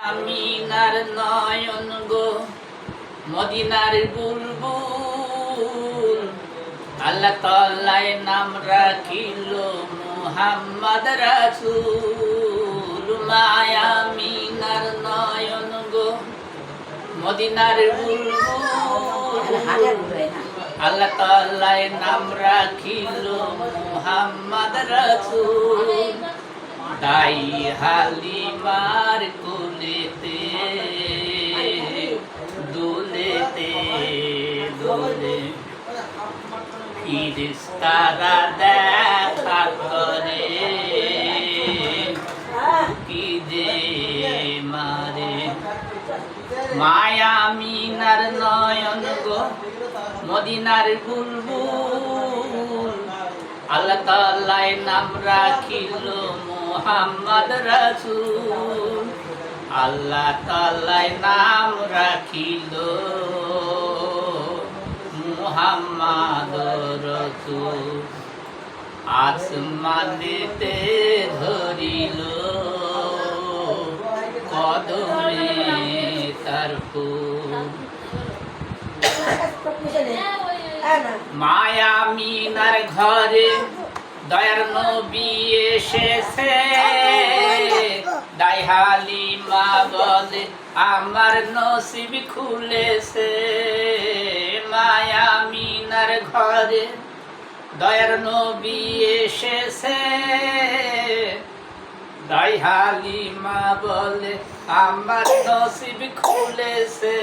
আমিনার নয়ন গো মদিনার বুলবুল, আল্লাহ তাআলায় নাম রাখিল মুহাম্মদ রাসূল। মায়া আমিনার নয়ন গো মদিনার বুলবুল, আল্লাহ তাআলায় নাম রাখিল মুহাম্মদ রাসূল। দাই হালিমার কোলেতে দুলেতে দোলে ফিরিস্তারা দেখা করে কি যে মারে। মায়া আমিনার নয়ন গো মদিনার বুলবুল, আল্লাহ তাআলায় নাম রাখিল মুহাম্মদ রাসূল। আল্লাহ তাআলায় নাম রাখিল মুহাম্মদ রাসূল। আসমানেতে ধরিল কদমে তার ফুল। মায়া আমিনার ঘরে দয়ার নবী এসেছে, দাই হালিমা বলে আমার নসিব খুলেছে। মায়া আমিনার ঘরে দয়ার নবী এসেছে, দাই হালিমা বলে আমার নসিব খুলেছে।